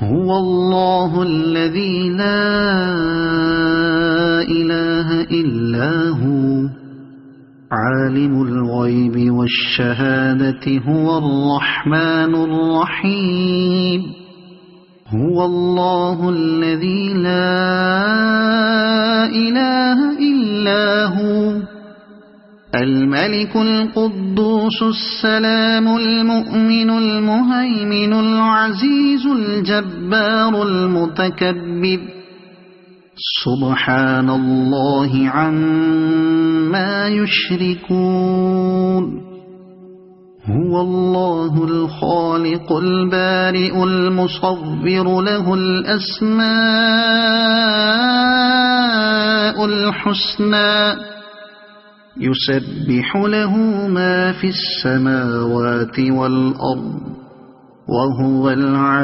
هو الله الذي لا إله إلا هو عالم الغيب والشهادة هو الرحمن الرحيم هو الله الذي لا إله إلا هو الملك القدوس السلام المؤمن المهيمن العزيز الجبار المتكبر سبحان الله عما يشركون هو الله الخالق البارئ المصور له الأسماء الحسنى يسبح له ما في السماوات والأرض وهو العزيز